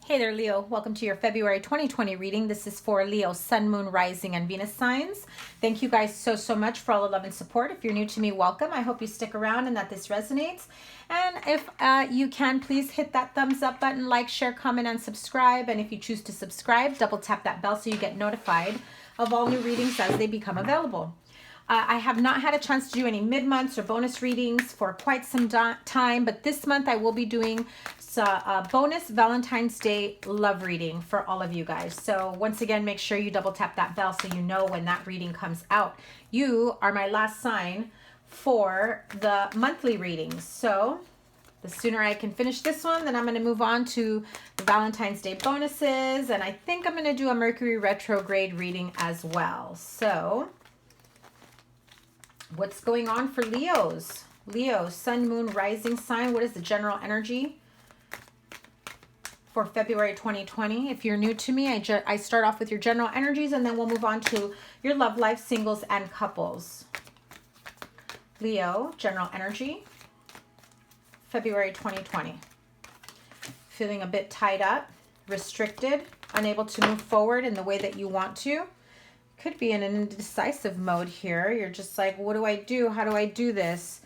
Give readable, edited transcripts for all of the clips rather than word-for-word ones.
Hey there, Leo. Welcome to your February 2020 reading. This is for Leo, Sun, Moon, Rising, and Venus signs. Thank you guys so much for all the love and support. If you're new to me, welcome. I hope you stick around and that this resonates. And if you can, please hit that thumbs up button, like, share, comment, and subscribe. And if you choose to subscribe, double tap that bell so you get notified of all new readings as they become available. I have not had a chance to do any mid-months or bonus readings for quite some time, but this month I will be doing a bonus Valentine's Day love reading for all of you guys. So once again, make sure you double tap that bell so you know when that reading comes out. You are my last sign for the monthly readings. So the sooner I can finish this one, then I'm going to move on to the Valentine's Day bonuses. And I think I'm going to do a Mercury retrograde reading as well. So what's going on for Leos? Leo, Sun, Moon, Rising sign. What is the general energy for February 2020? If you're new to me, I start off with your general energies and then we'll move on to your love life, singles, and couples. Leo, general energy, February 2020. Feeling a bit tied up, restricted, unable to move forward in the way that you want to. Could be in an indecisive mode here. You're just like, what do I do? How do I do this?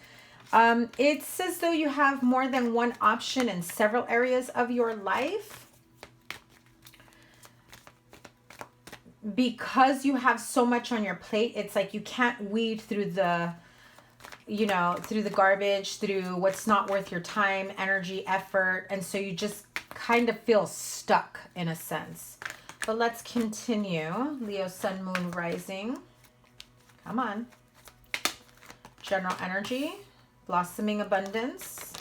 It's as though you have more than one option in several areas of your life. Because you have so much on your plate, it's like you can't weed through the, through the garbage, through what's not worth your time, energy, effort. And so you just kind of feel stuck in a sense. But let's continue. Leo, Sun, Moon, Rising. Come on. General energy. Blossoming abundance.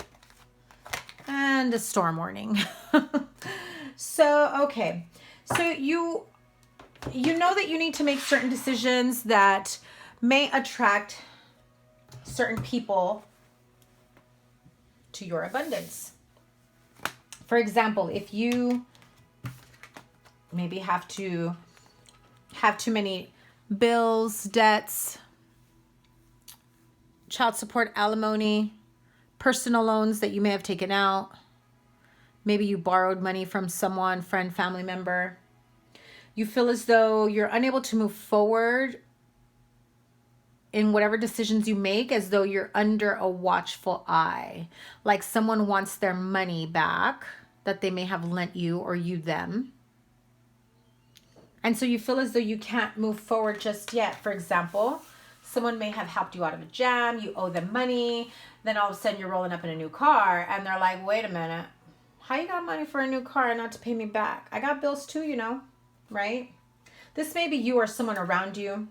And a storm warning. So, okay. So you know that you need to make certain decisions that may attract certain people to your abundance. For example, if you maybe have too many bills, debts, child support, alimony, personal loans that you may have taken out. Maybe you borrowed money from someone, friend, family member. You feel as though you're unable to move forward in whatever decisions you make, as though you're under a watchful eye. Like someone wants their money back that they may have lent you or you them. And so you feel as though you can't move forward just yet. For example, someone may have helped you out of a jam, you owe them money, then all of a sudden you're rolling up in a new car and they're like, wait a minute, how you got money for a new car and not to pay me back? I got bills too, right? This may be you or someone around you.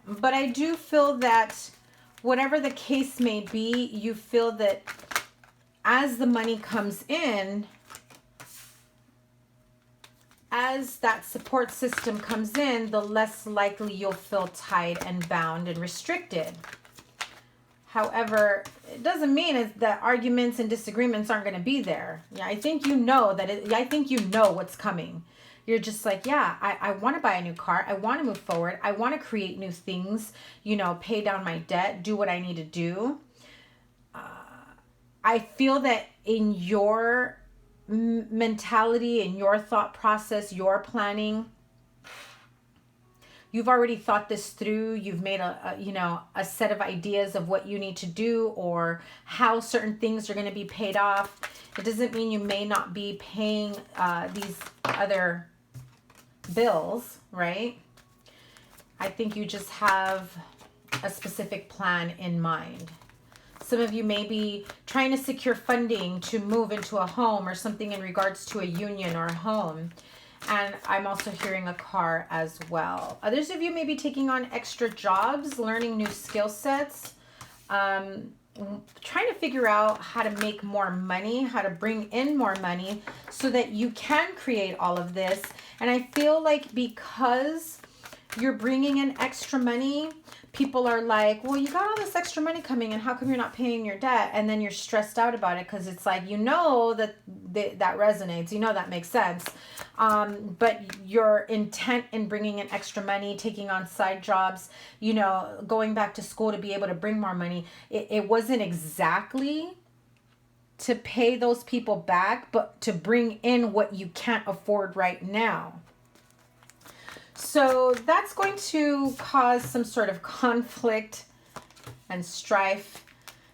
But I do feel that whatever the case may be, you feel that as the money comes in, as that support system comes in, the less likely you'll feel tied and bound and restricted. However, it doesn't mean that arguments and disagreements aren't going to be there. Yeah, I think you know I think you know what's coming. You're just like, yeah, I want to buy a new car. I want to move forward. I want to create new things, pay down my debt, do what I need to do. I feel that in your mentality, in your thought process, your planning, you've already thought this through. You've made a set of ideas of what you need to do or how certain things are going to be paid off. It doesn't mean you may not be paying these other bills, right? I think you just have a specific plan in mind. Some of you may be trying to secure funding to move into a home or something in regards to a union or a home. And I'm also hearing a car as well. Others of you may be taking on extra jobs, learning new skill sets, trying to figure out how to make more money, how to bring in more money so that you can create all of this. And I feel like because you're bringing in extra money, people are like, well, you got all this extra money coming in. How come you're not paying your debt? And then you're stressed out about it because it's like, that resonates. That makes sense. But your intent in bringing in extra money, taking on side jobs, going back to school to be able to bring more money, it wasn't exactly to pay those people back, but to bring in what you can't afford right now. So that's going to cause some sort of conflict and strife,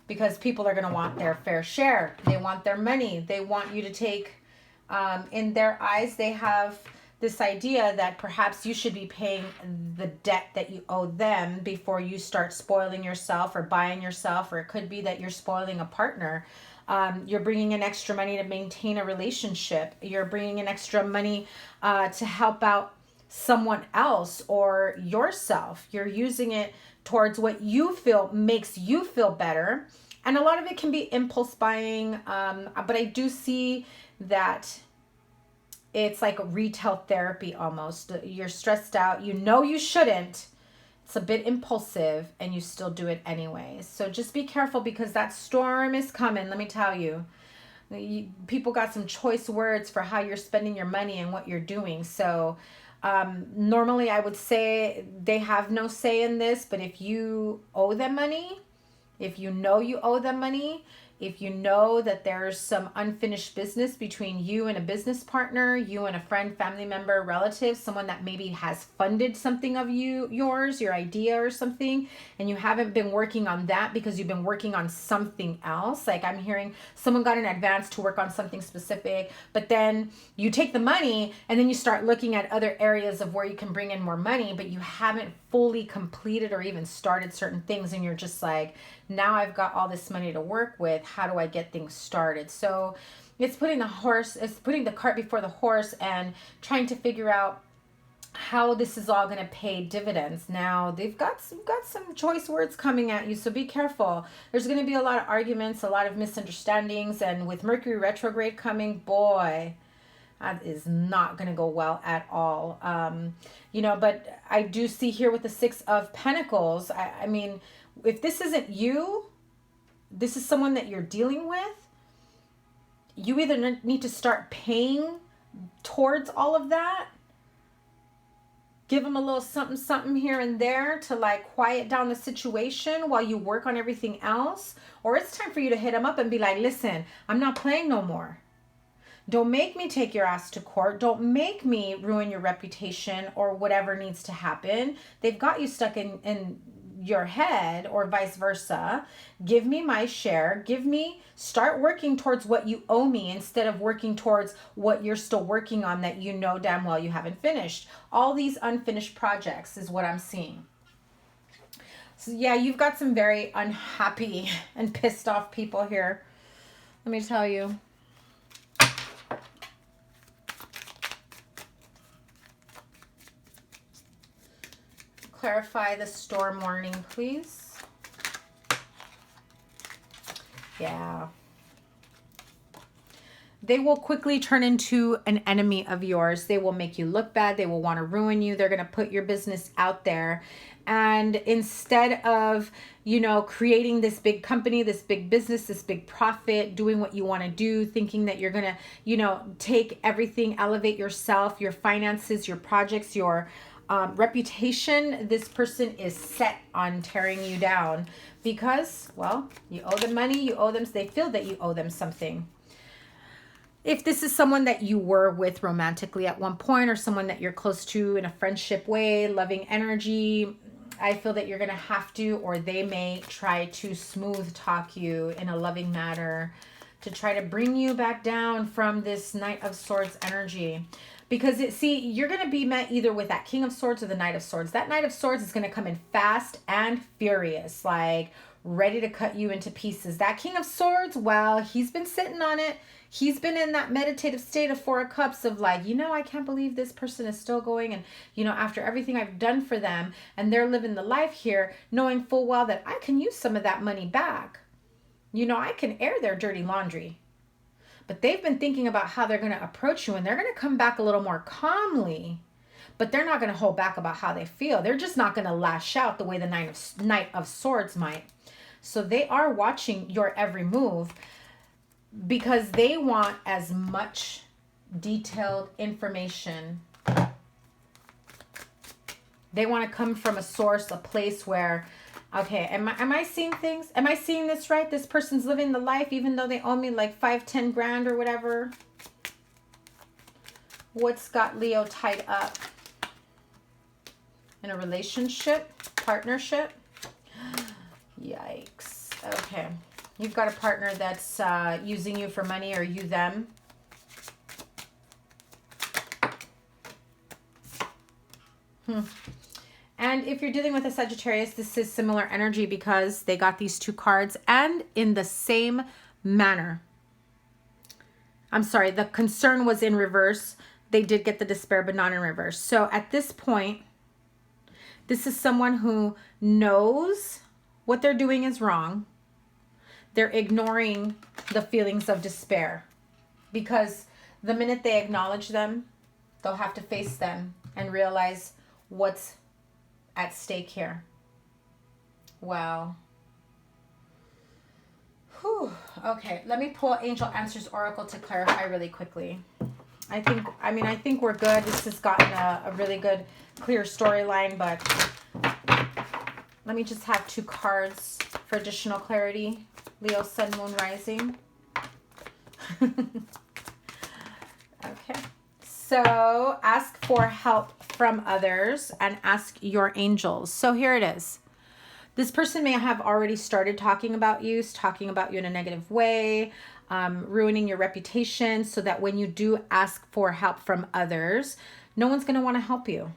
because people are going to want their fair share. They want their money. They want you to take, in their eyes, they have this idea that perhaps you should be paying the debt that you owe them before you start spoiling yourself or buying yourself, or it could be that you're spoiling a partner. You're bringing in extra money to maintain a relationship. You're bringing in extra money to help out someone else or yourself. You're using it towards what you feel makes you feel better. And a lot of it can be impulse buying. But I do see that it's like retail therapy almost. You're stressed out. You know you shouldn't. It's a bit impulsive and you still do it anyways. So just be careful, because that storm is coming, let me tell you. People got some choice words for how you're spending your money and what you're doing. So normally I would say they have no say in this, but if you owe them money, if you know you owe them money, if you know that there's some unfinished business between you and a business partner, you and a friend, family member, relative, someone that maybe has funded something of yours, your idea or something, and you haven't been working on that because you've been working on something else. Like I'm hearing someone got an advance to work on something specific, but then you take the money and then you start looking at other areas of where you can bring in more money, but you haven't fully completed or even started certain things, and you're just like, now I've got all this money to work with. How do I get things started? So it's putting the cart before the horse and trying to figure out how this is all going to pay dividends. Now they've got some choice words coming at you, so be careful. There's going to be a lot of arguments, a lot of misunderstandings, and with Mercury retrograde coming, boy, that is not going to go well at all. But I do see here with the Six of Pentacles, I mean, if this isn't you, this is someone that you're dealing with, you either need to start paying towards all of that, give them a little something, something here and there to like quiet down the situation while you work on everything else, or it's time for you to hit them up and be like, listen, I'm not playing no more. Don't make me take your ass to court. Don't make me ruin your reputation or whatever needs to happen. They've got you stuck in your head, or vice versa. Give me my share. Start working towards what you owe me instead of working towards what you're still working on that you know damn well you haven't finished. All these unfinished projects is what I'm seeing. So yeah, you've got some very unhappy and pissed off people here. Let me tell you. Clarify the storm warning, please. Yeah. They will quickly turn into an enemy of yours. They will make you look bad. They will want to ruin you. They're going to put your business out there. And instead of, creating this big company, this big business, this big profit, doing what you want to do, thinking that you're going to, take everything, elevate yourself, your finances, your projects, your reputation, this person is set on tearing you down because, well, you owe them money, they feel that you owe them something. If this is someone that you were with romantically at one point, or someone that you're close to in a friendship way, loving energy, I feel that you're going to have to, or they may try to smooth talk you in a loving manner to try to bring you back down from this Knight of Swords energy. Because you're going to be met either with that King of Swords or the Knight of Swords. That Knight of Swords is going to come in fast and furious, like ready to cut you into pieces. That King of Swords, well, he's been sitting on it. He's been in that meditative state of Four of Cups of like, I can't believe this person is still going. And, after everything I've done for them, and they're living the life here, knowing full well that I can use some of that money back. I can air their dirty laundry. But they've been thinking about how they're going to approach you, and they're going to come back a little more calmly, but they're not going to hold back about how they feel. They're just not going to lash out the way the Knight of Swords might. So they are watching your every move because they want as much detailed information. They want to come from a source, a place where Okay, am I seeing things? Am I seeing this right? This person's living the life even though they owe me like 5-10 grand or whatever. What's got Leo tied up? In a relationship, partnership? Yikes. Okay. You've got a partner that's using you for money, or you them. And if you're dealing with a Sagittarius, this is similar energy because they got these two cards and in the same manner. I'm sorry, the concern was in reverse. They did get the despair, but not in reverse. So at this point, this is someone who knows what they're doing is wrong. They're ignoring the feelings of despair because the minute they acknowledge them, they'll have to face them and realize what's at stake here. Wow. Whew. Okay, let me pull Angel Answers Oracle to clarify really quickly. I think we're good. This has gotten a really good, clear storyline, but let me just have 2 cards for additional clarity. Leo, Sun, Moon, Rising. Okay. So ask for help from others and ask your angels. So here it is. This person may have already started talking about you in a negative way, ruining your reputation, so that when you do ask for help from others, no one's going to want to help you.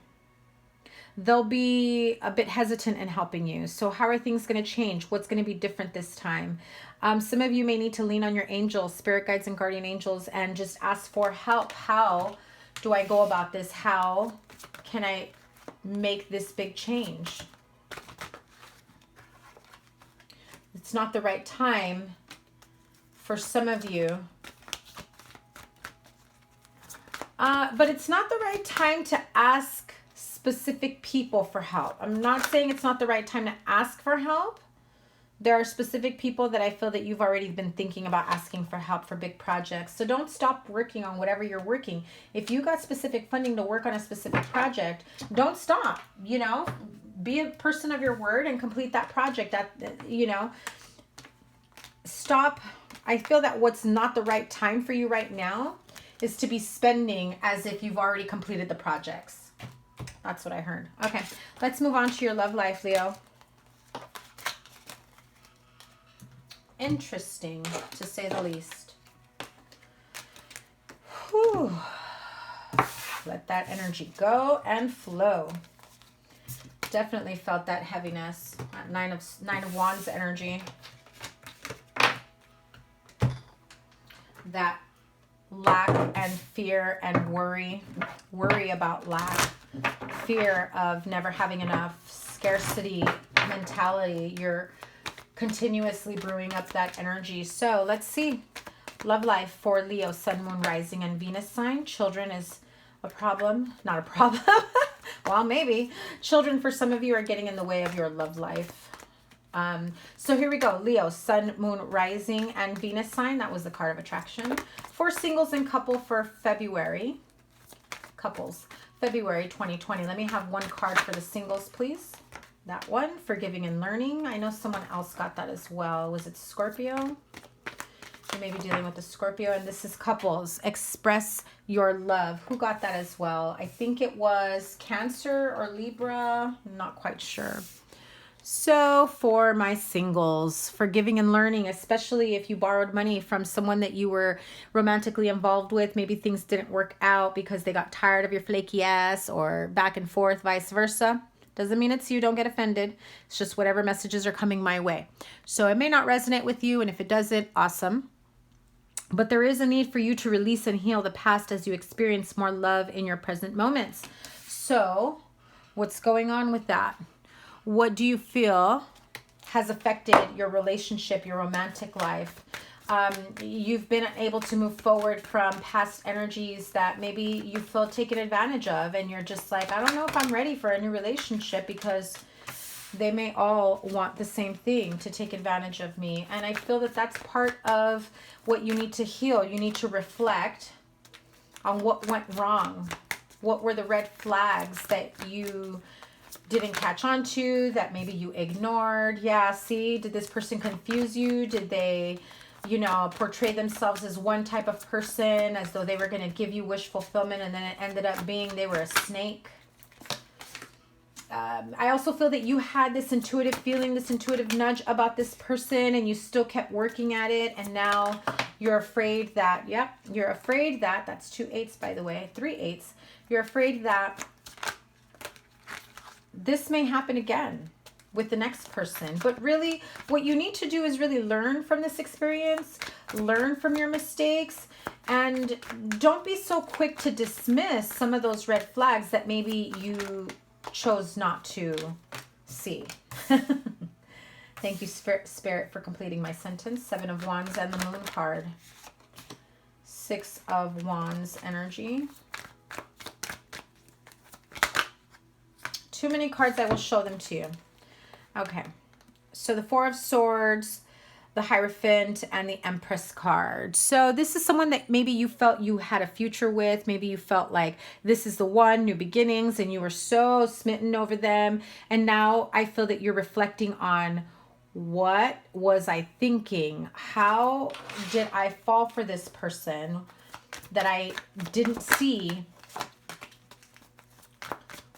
They'll be a bit hesitant in helping you. So how are things going to change? What's going to be different this time? Some of you may need to lean on your angels, spirit guides and guardian angels, and just ask for help. How do I go about this? How can I make this big change? It's not the right time for some of you. But it's not the right time to ask specific people for help. I'm not saying it's not the right time to ask for help. There are specific people that I feel that you've already been thinking about asking for help for big projects. So don't stop working on whatever you're working. If you got specific funding to work on a specific project, don't stop, you know, be a person of your word and complete that project. That, you know, stop. I feel that what's not the right time for you right now is to be spending as if you've already completed the projects. That's what I heard. Okay, let's move on to your love life, Leo. Interesting, to say the least. Whew. Let that energy go and flow. Definitely felt that heaviness. Nine of Wands energy. That lack and fear and worry. Worry about lack. Fear of never having enough. Scarcity mentality. You're continuously brewing up that energy. So let's see. Love life for Leo, Sun, Moon, Rising, and Venus sign. Children is a problem. Not a problem. Well, maybe. Children for some of you are getting in the way of your love life. So here we go. Leo, Sun, Moon, Rising, and Venus sign. That was the card of attraction. For singles and couple for February. Couples. February 2020. Let me have one card for the singles, please. That one, forgiving and learning. I know someone else got that as well. Was it Scorpio? You may be dealing with a Scorpio. And this is couples. Express your love. Who got that as well? I think it was Cancer or Libra. I'm not quite sure. So for my singles, forgiving and learning, especially if you borrowed money from someone that you were romantically involved with, maybe things didn't work out because they got tired of your flaky ass, or back and forth, vice versa. Doesn't mean it's you. Don't get offended. It's just whatever messages are coming my way. So it may not resonate with you, and if it doesn't, awesome. But there is a need for you to release and heal the past as you experience more love in your present moments. So what's going on with that? What do you feel has affected your relationship, your romantic life? You've been able to move forward from past energies that maybe you feel taken advantage of, and you're just like, I don't know if I'm ready for a new relationship, because they may all want the same thing, to take advantage of me. And I feel that that's part of what you need to heal. You need to reflect on what went wrong. What were the red flags that you didn't catch on to, that maybe you ignored. Yeah, see, did this person confuse you? Did they, you know, portray themselves as one type of person, as though they were going to give you wish fulfillment, and then it ended up being they were a snake? I also feel that you had this intuitive feeling, this intuitive nudge about this person, and you still kept working at it, and now you're afraid that, yep, you're afraid that, that's 2 8s, by the way, 3 8s. You're afraid that this may happen again with the next person. But really, what you need to do is really learn from this experience, learn from your mistakes, and don't be so quick to dismiss some of those red flags that maybe you chose not to see. Thank you, Spirit, for completing my sentence. 7 of Wands and the Moon card. 6 of Wands energy. Too many cards, I will show them to you. Okay, so the 4 of Swords, the Hierophant, and the Empress card. So this is someone that maybe you felt you had a future with. Maybe you felt like this is the one, new beginnings, and you were so smitten over them. And now I feel that you're reflecting on, what was I thinking? How did I fall for this person that I didn't see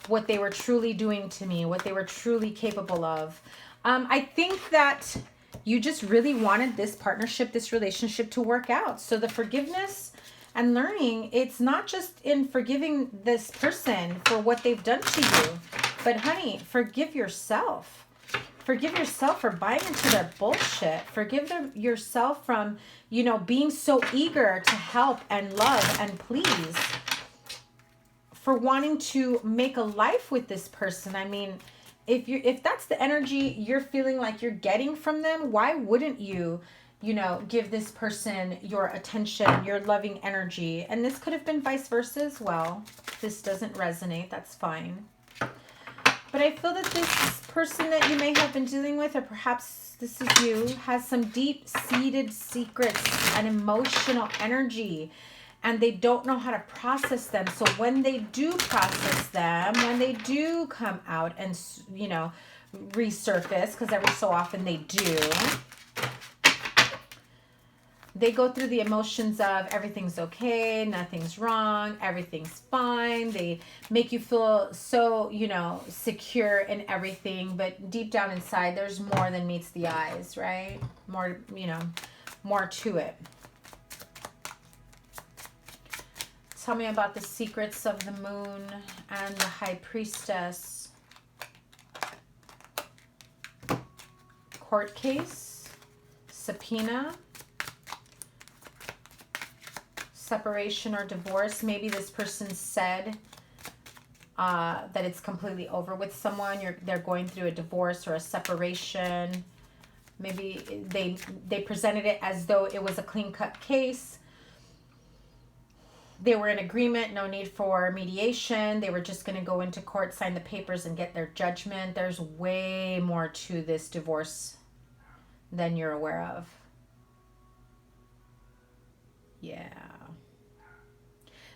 what they were truly doing to me, what they were truly capable of? I think that you just really wanted this partnership, this relationship to work out. So the forgiveness and learning, it's not just in forgiving this person for what they've done to you, but honey, forgive yourself. Forgive yourself for buying into their bullshit. Forgive yourself from, you know, being so eager to help and love and please. For wanting to make a life with this person. I mean, if that's the energy you're feeling like you're getting from them, why wouldn't you, you know, give this person your attention, your loving energy? And this could have been vice versa as well. If this doesn't resonate, that's fine. But I feel that this person that you may have been dealing with, or perhaps this is you, has some deep-seated secrets and emotional energy, and they don't know how to process them. So when they do process them, when they do come out and, you know, resurface, because every so often they do, they go through the emotions of everything's okay, nothing's wrong, everything's fine. They make you feel so, you know, secure in everything. But deep down inside, there's more than meets the eyes, right? More, you know, more to it. Tell me about the secrets of the Moon and the High Priestess. Court case, subpoena, separation or divorce. Maybe this person said that it's completely over with someone. They're going through a divorce or a separation. Maybe they presented it as though it was a clean-cut case. They were in agreement, no need for mediation. They were just going to go into court, sign the papers, and get their judgment. There's way more to this divorce than you're aware of. Yeah.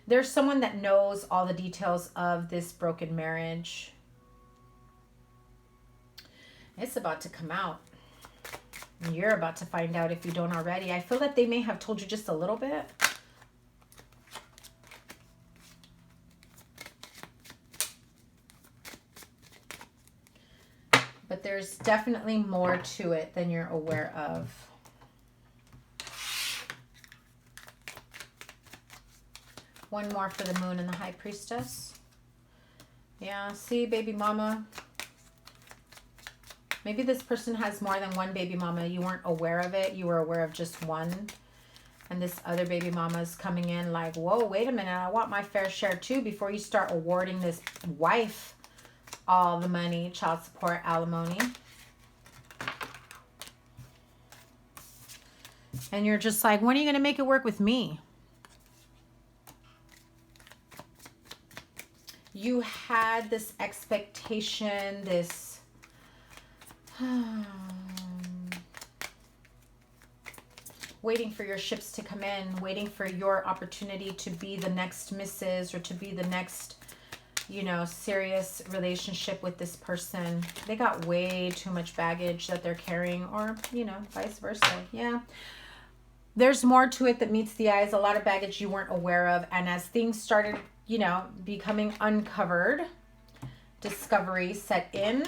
There's someone that knows all the details of this broken marriage. It's about to come out. You're about to find out if you don't already. I feel that they may have told you just a little bit. But there's definitely more to it than you're aware of. One more for the Moon and the High Priestess. Yeah, see, baby mama. Maybe this person has more than one baby mama. You weren't aware of it. You were aware of just one. And this other baby mama is coming in like, whoa, wait a minute. I want my fair share too before you start awarding this wife all the money, child support, alimony. And you're just like, when are you going to make it work with me? You had this expectation, this waiting for your ships to come in, waiting for your opportunity to be the next Mrs. or to be the next, you know, serious relationship with this person. They got way too much baggage that they're carrying, or, you know, vice versa. Yeah. There's more to it that meets the eyes, a lot of baggage you weren't aware of. And as things started, you know, becoming uncovered, discovery set in,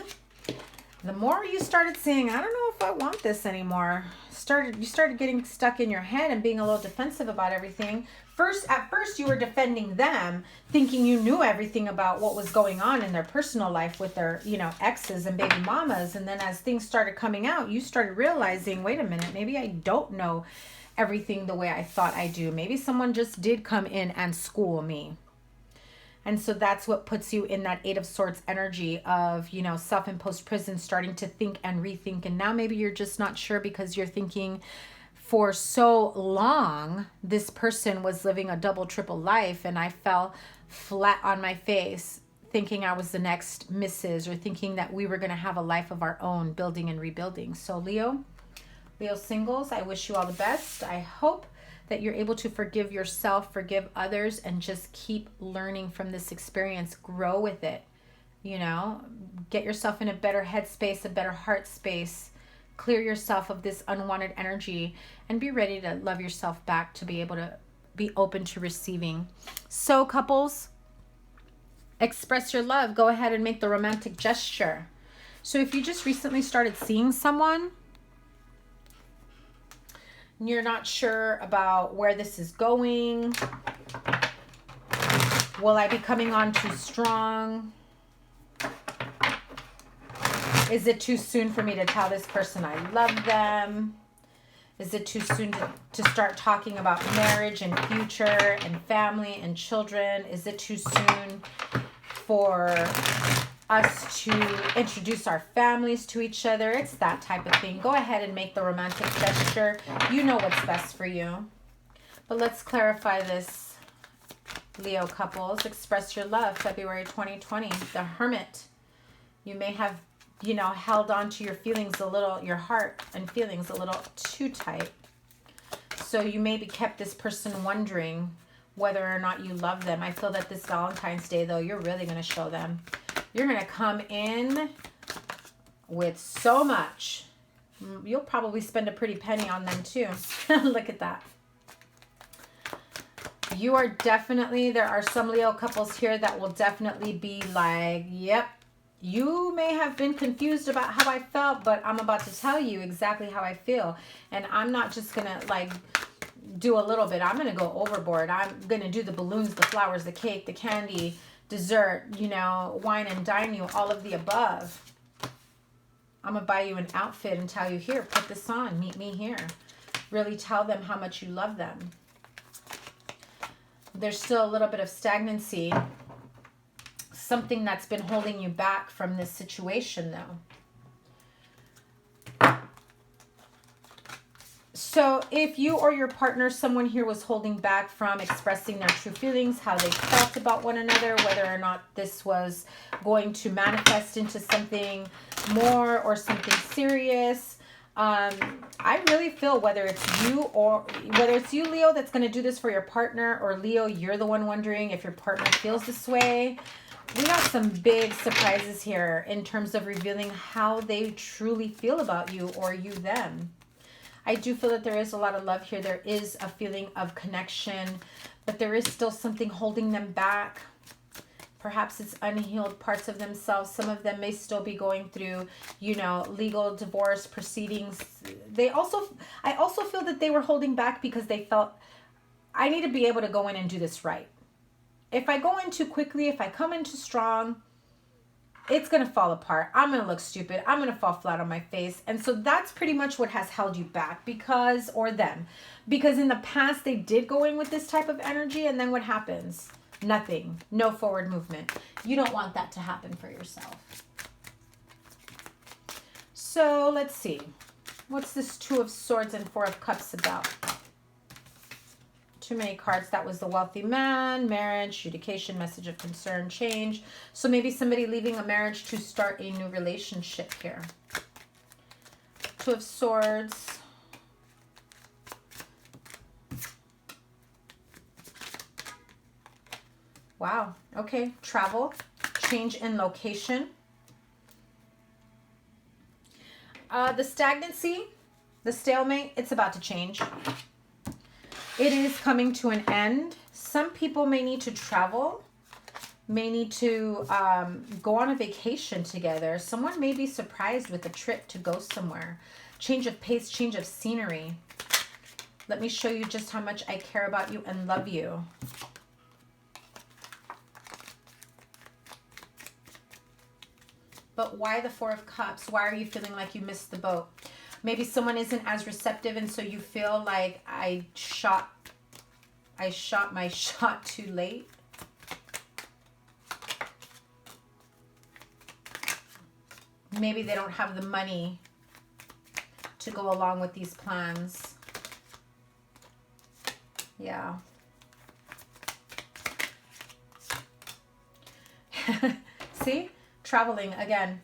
the more you started saying, I don't know if I want this anymore. You started getting stuck in your head and being a little defensive about everything. At first you were defending them, thinking you knew everything about what was going on in their personal life with their, you know, exes and baby mamas. And then as things started coming out, you started realizing, wait a minute, maybe I don't know everything the way I thought I do. Maybe someone just did come in and school me. And so that's what puts you in that Eight of Swords energy of, you know, self-imposed prison, starting to think and rethink. And now maybe you're just not sure because you're thinking for so long, this person was living a double, triple life. And I fell flat on my face thinking I was the next Mrs. or thinking that we were going to have a life of our own, building and rebuilding. So Leo singles, I wish you all the best. I hope that you're able to forgive yourself, forgive others, and just keep learning from this experience. Grow with it. You know, get yourself in a better headspace, a better heart space. Clear yourself of this unwanted energy and be ready to love yourself back, to be able to be open to receiving. So couples, express your love. Go ahead and make the romantic gesture. So if you just recently started seeing someone, you're not sure about where this is going. Will I be coming on too strong? Is it too soon for me to tell this person I love them? Is it too soon to start talking about marriage and future and family and children? Is it too soon for us to introduce our families to each other? It's that type of thing. Go ahead and make the romantic gesture. You know what's best for you. But let's clarify this, Leo couples. Express your love, February 2020. The Hermit. You may have, you know, held on to your feelings a little, your heart and feelings a little too tight. So you maybe kept this person wondering whether or not you love them. I feel that this Valentine's Day, though, you're really going to show them. You're going to come in with so much. You'll probably spend a pretty penny on them too. Look at that. You are definitely, there are some Leo couples here that will definitely be like, yep, you may have been confused about how I felt, but I'm about to tell you exactly how I feel. And I'm not just going to like do a little bit. I'm going to go overboard. I'm going to do the balloons, the flowers, the cake, the candy, dessert, you know, wine and dine you, all of the above. I'm going to buy you an outfit and tell you, here, put this on, meet me here. Really tell them how much you love them. There's still a little bit of stagnancy, something that's been holding you back from this situation though. So if you or your partner, someone here was holding back from expressing their true feelings, how they felt about one another, whether or not this was going to manifest into something more or something serious. I really feel whether it's you, Leo, that's going to do this for your partner, or Leo, you're the one wondering if your partner feels this way. We got some big surprises here in terms of revealing how they truly feel about you, or you them. I do feel that there is a lot of love here. There is a feeling of connection, but there is still something holding them back. Perhaps it's unhealed parts of themselves. Some of them may still be going through, you know, legal divorce proceedings. I also feel that they were holding back because they felt, I need to be able to go in and do this right. If I go in too quickly, if I come in too strong, it's going to fall apart. I'm going to look stupid. I'm going to fall flat on my face. And so that's pretty much what has held you back, because in the past they did go in with this type of energy, and then what happens? Nothing. No forward movement. You don't want that to happen for yourself. So let's see. What's this Two of Swords and Four of Cups about? Too many cards. That was the wealthy man, marriage, education, message of concern, change. So maybe somebody leaving a marriage to start a new relationship here. Two of Swords. Wow. Okay. Travel. change in location. The stagnancy, the stalemate, it's about to change. It is coming to an end. Some people may need to travel, may need to go on a vacation together. Someone may be surprised with a trip to go somewhere. Change of pace, change of scenery. Let me show you just how much I care about you and love you. But why the Four of Cups? Why are you feeling like you missed the boat? Maybe someone isn't as receptive, and so you feel like I shot my shot too late. Maybe they don't have the money to go along with these plans. Yeah. See? Traveling again.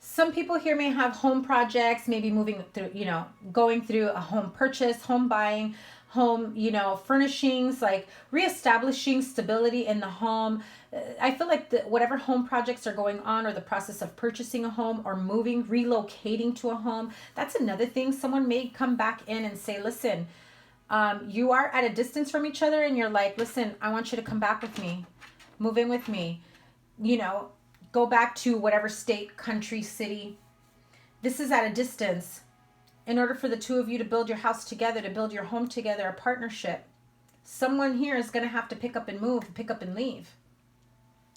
Some people here may have home projects, maybe moving through, you know, going through a home purchase, home buying, home, you know, furnishings, like reestablishing stability in the home. I feel like whatever home projects are going on, or the process of purchasing a home or moving, relocating to a home, that's another thing. Someone may come back in and say, listen, you are at a distance from each other, and you're like, listen, I want you to come back with me, move in with me, you know, go back to whatever state, country, city. This is at a distance. In order for the two of you to build your house together, to build your home together, a partnership, someone here is going to have to pick up and move, pick up and leave,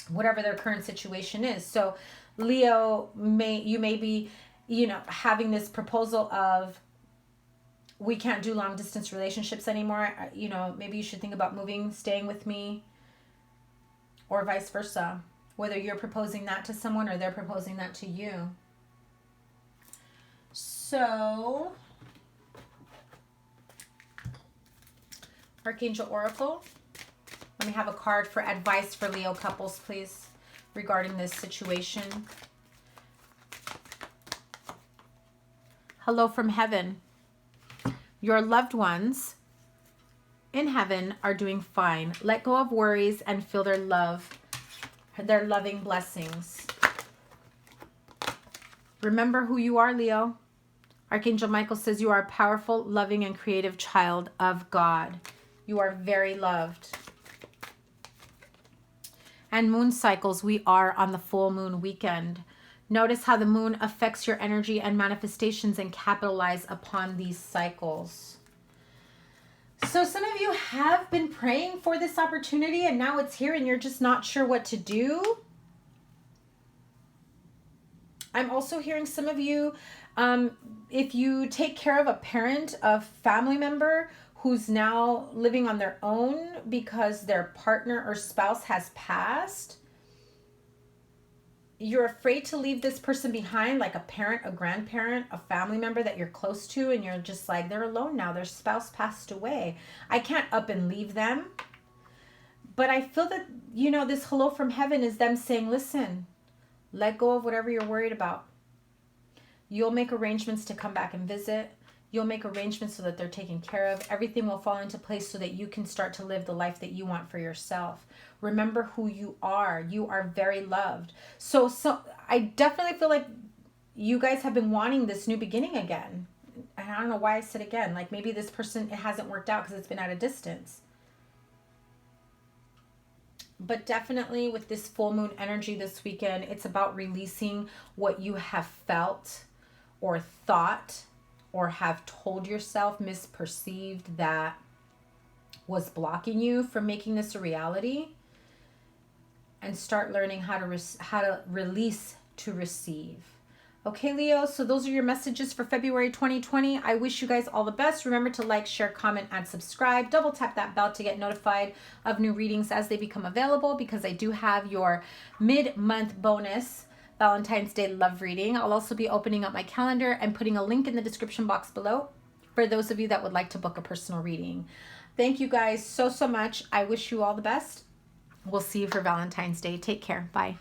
whatever their current situation is. So Leo, you may be, you know, having this proposal of, we can't do long distance relationships anymore. You know, maybe you should think about moving, staying with me, or vice versa. Whether you're proposing that to someone or they're proposing that to you. So, Archangel Oracle, let me have a card for advice for Leo couples, please, regarding this situation. Hello from heaven. Your loved ones in heaven are doing fine. Let go of worries and feel their love, their loving blessings. Remember who you are, Leo. Archangel Michael says you are a powerful, loving, and creative child of God. You are very loved. And moon cycles, we are on the full moon weekend. Notice how the moon affects your energy and manifestations, and capitalize upon these cycles. So some of you have been praying for this opportunity, and now it's here and you're just not sure what to do. I'm also hearing some of you, if you take care of a parent, a family member who's now living on their own because their partner or spouse has passed, you're afraid to leave this person behind, like a parent, a grandparent, a family member that you're close to, and you're just like, they're alone now. Their spouse passed away. I can't up and leave them. But I feel that, you know, this hello from heaven is them saying, listen, let go of whatever you're worried about. You'll make arrangements to come back and visit. You'll make arrangements so that they're taken care of. Everything will fall into place so that you can start to live the life that you want for yourself. Remember who you are. You are very loved. So I definitely feel like you guys have been wanting this new beginning again. And I don't know why I said again. Like maybe this person, it hasn't worked out because it's been at a distance. But definitely with this full moon energy this weekend, it's about releasing what you have felt or thought or have told yourself, misperceived, that was blocking you from making this a reality, and start learning how to release to receive. Okay, Leo, so those are your messages for February 2020. I wish you guys all the best. Remember to like, share, comment, and subscribe. Double tap that bell to get notified of new readings as they become available, because I do have your mid-month bonus Valentine's Day love reading. I'll also be opening up my calendar and putting a link in the description box below for those of you that would like to book a personal reading. Thank you guys so much. I wish you all the best. We'll see you for Valentine's Day. Take care. Bye.